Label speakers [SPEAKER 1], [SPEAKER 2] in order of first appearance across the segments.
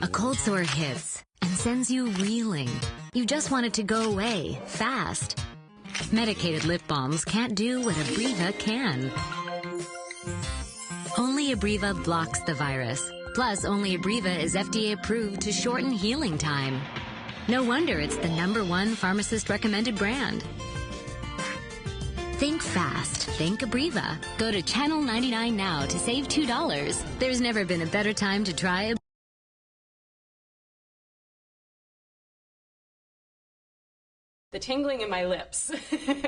[SPEAKER 1] A cold sore hits and sends you reeling. You just want it to go away, fast. Medicated lip balms can't do what Abreva can. Only Abreva blocks the virus. Plus, only Abreva is FDA approved to shorten healing time. No wonder it's the #1 pharmacist-recommended brand. Think fast. Think Abreva. Go to Channel 99 now to save $2. There's never been a better time to try Abreva.
[SPEAKER 2] The tingling in my lips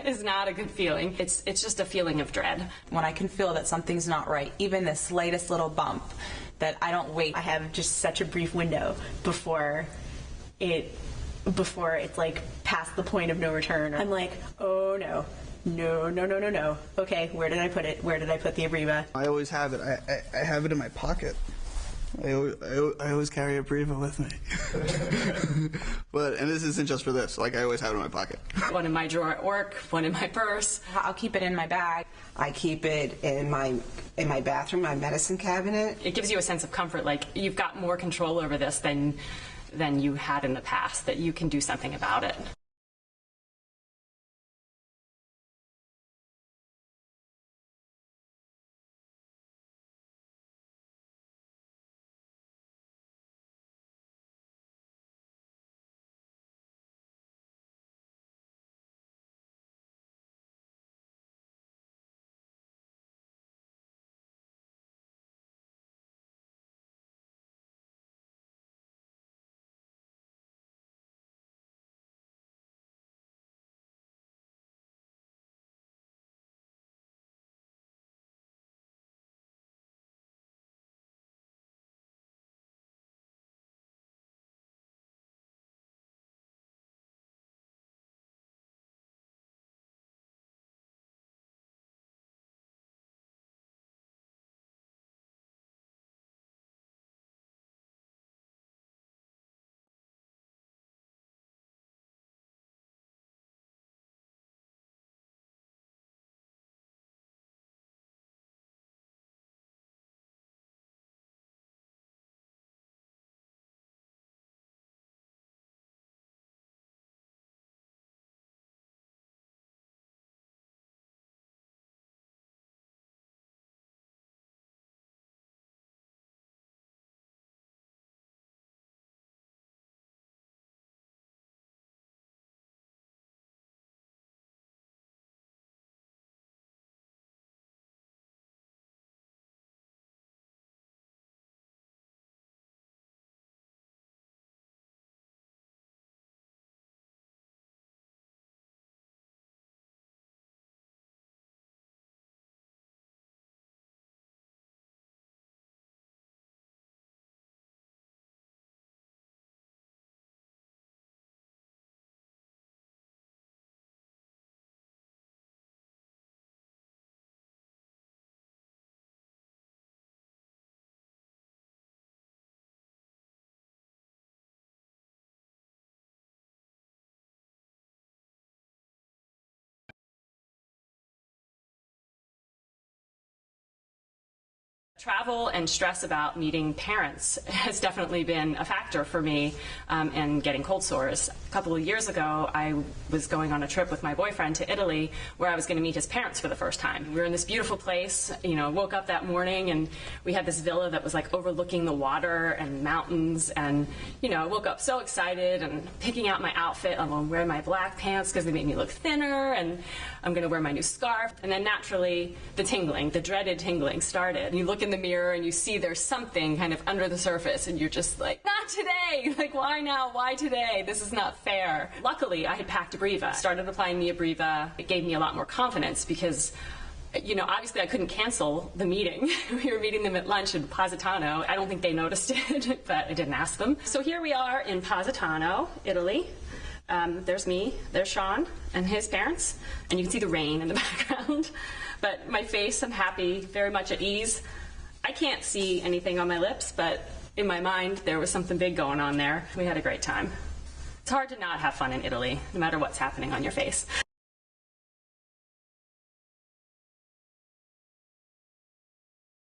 [SPEAKER 2] is not a good feeling. It's just a feeling of dread.
[SPEAKER 3] When I can feel that something's not right, even the slightest little bump, that I don't wait. I have just such a brief window before it's like past the point of no return. I'm like, oh no. No. Okay, where did I put it? Where did I put the Abreva?
[SPEAKER 4] I always have it. I have it in my pocket. I always carry Abreva with me. And this isn't just for this. Like, I always have it in my pocket.
[SPEAKER 2] One in my drawer at work, one in my purse.
[SPEAKER 3] I'll keep it in my bag.
[SPEAKER 5] I keep it in my bathroom, my medicine cabinet.
[SPEAKER 2] It gives you a sense of comfort, like you've got more control over this than you had in the past, that you can do something about it. Travel and stress about meeting parents has definitely been a factor for me in getting cold sores. A couple of years ago, I was going on a trip with my boyfriend to Italy where I was going to meet his parents for the first time. We were in this beautiful place, woke up that morning and we had this villa that was like overlooking the water and mountains, and I woke up so excited and picking out my outfit. I'm going to wear my black pants because they make me look thinner, and I'm going to wear my new scarf. And then naturally the tingling, the dreaded tingling started. You look in the mirror and you see there's something kind of under the surface and you're just like, not today! Like, why now? Why today? This is not fair. Luckily, I had packed Abreva. Started applying the Abreva. It gave me a lot more confidence because obviously I couldn't cancel the meeting. We were meeting them at lunch in Positano. I don't think they noticed it, but I didn't ask them. So here we are in Positano, Italy. There's me, there's Sean and his parents, and you can see the rain in the background. But my face, I'm happy, very much at ease. I can't see anything on my lips, but in my mind, there was something big going on there. We had a great time. It's hard to not have fun in Italy, no matter what's happening on your face.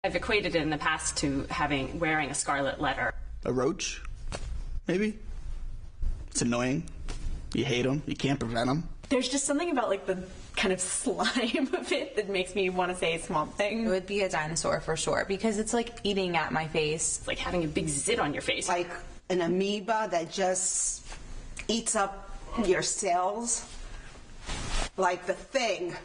[SPEAKER 2] I've equated it in the past to wearing a scarlet letter.
[SPEAKER 4] A roach? maybe. It's annoying. You hate them. You can't prevent them.
[SPEAKER 3] There's just something about like the kind of slime of it that makes me want to say Swamp Thing.
[SPEAKER 6] It would be a dinosaur for sure, because it's like eating at my face.
[SPEAKER 2] It's like having a big zit on your face.
[SPEAKER 5] Like an amoeba that just eats up your cells. Like the Thing.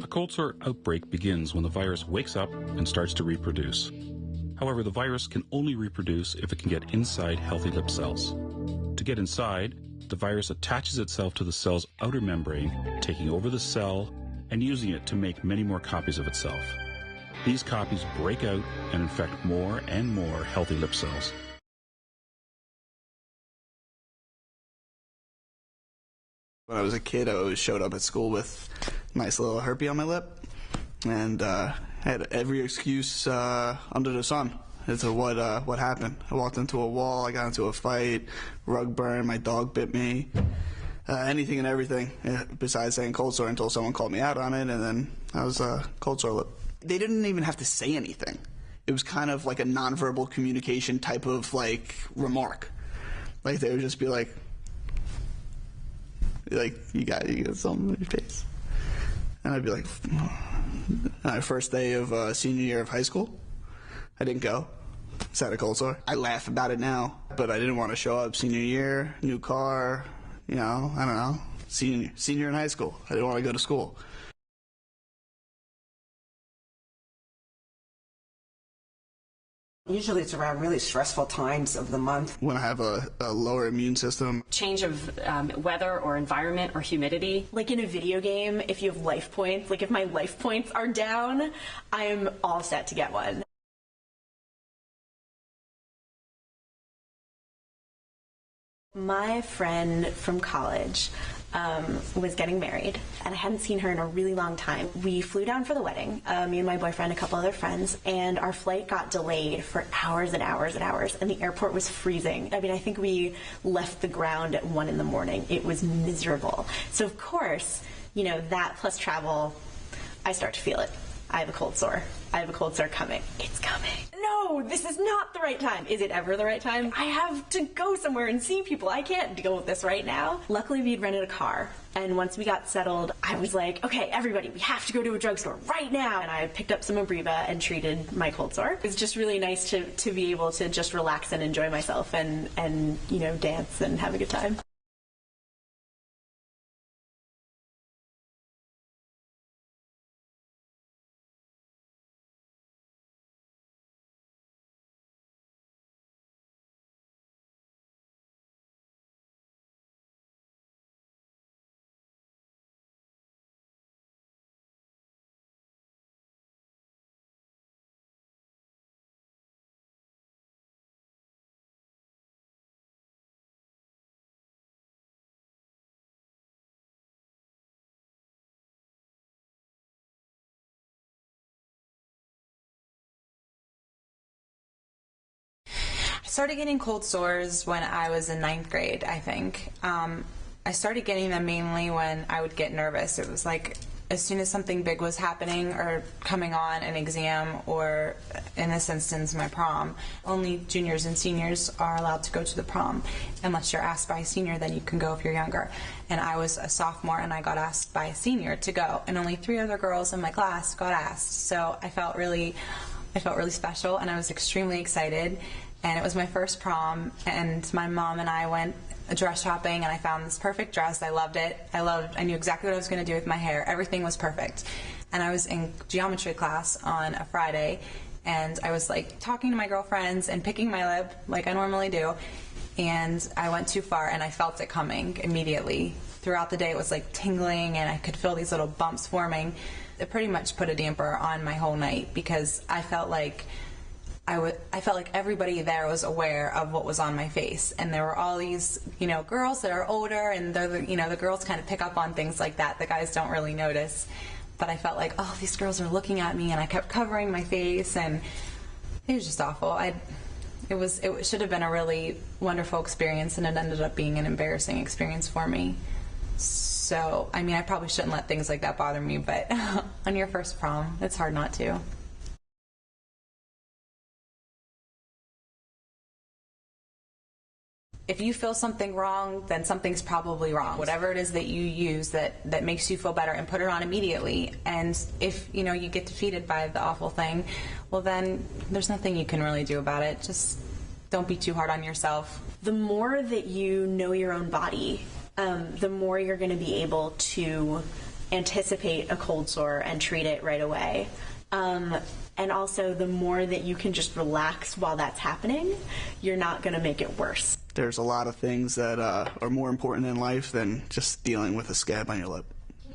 [SPEAKER 7] A cold sore outbreak begins when the virus wakes up and starts to reproduce. However, the virus can only reproduce if it can get inside healthy lip cells. To get inside, the virus attaches itself to the cell's outer membrane, taking over the cell and using it to make many more copies of itself. These copies break out and infect more and more healthy lip cells.
[SPEAKER 4] When I was a kid, I always showed up at school with a nice little herpes on my lip, and I had every excuse under the sun as to what happened. I walked into a wall, I got into a fight, rug burn, my dog bit me, anything and everything besides saying cold sore until someone called me out on it, and then I was cold sore lip. They didn't even have to say anything. It was kind of like a nonverbal communication type of like remark. Like they would just be like you got something in your face. And I'd be like, my first day of senior year of high school, I didn't go. Just had a cold sore. I laugh about it now, but I didn't want to show up senior year, new car, I don't know, senior in high school. I didn't want to go to school.
[SPEAKER 5] Usually it's around really stressful times of the month.
[SPEAKER 4] When I have a lower immune system.
[SPEAKER 2] Change of weather or environment or humidity.
[SPEAKER 3] Like in a video game, if you have life points, like if my life points are down, I'm all set to get one. My friend from college was getting married, and I hadn't seen her in a really long time. We flew down for the wedding, me and my boyfriend, a couple other friends, and our flight got delayed for hours and hours and hours, and the airport was freezing. I mean, I think we left the ground at 1 a.m. It was miserable. So of course, that plus travel, I start to feel it. I have a cold sore. I have a cold sore coming. It's coming. No, this is not the right time. Is it ever the right time? I have to go somewhere and see people. I can't deal with this right now. Luckily, we'd rented a car. And once we got settled, I was like, okay, everybody, we have to go to a drugstore right now. And I picked up some Abreva and treated my cold sore. It's just really nice to be able to just relax and enjoy myself and dance and have a good time.
[SPEAKER 6] I started getting cold sores when I was in 9th grade, I think. I started getting them mainly when I would get nervous. It was like as soon as something big was happening or coming on, an exam, or in this instance, my prom. Only juniors and seniors are allowed to go to the prom. Unless you're asked by a senior, then you can go if you're younger. And I was a sophomore and I got asked by a senior to go. And only 3 other girls in my class got asked. So I felt really special, and I was extremely excited. And it was my first prom, and my mom and I went dress shopping, and I found this perfect dress. I loved it. I knew exactly what I was going to do with my hair. Everything was perfect. And I was in geometry class on a Friday, and I was like talking to my girlfriends and picking my lip like I normally do, and I went too far, and I felt it coming immediately. Throughout the day it was like tingling, and I could feel these little bumps forming. It pretty much put a damper on my whole night, because I felt like everybody there was aware of what was on my face, and there were all these, girls that are older, and they're the girls kind of pick up on things like that. The guys don't really notice, but I felt like, oh, these girls are looking at me, and I kept covering my face, and it was just awful. It should have been a really wonderful experience, and it ended up being an embarrassing experience for me. So, I probably shouldn't let things like that bother me, but on your first prom, it's hard not to. if you feel something wrong, then something's probably wrong. Whatever it is that you use that makes you feel better, and put it on immediately. And if, you know, you get defeated by the awful thing, well, then there's nothing you can really do about it. Just don't be too hard on yourself.
[SPEAKER 3] The more that you know your own body, the more you're going to be able to anticipate a cold sore and treat it right away. And also, the more that you can just relax while that's happening, you're not going to make it worse.
[SPEAKER 4] There's a lot of things that are more important in life than just dealing with a scab on your lip.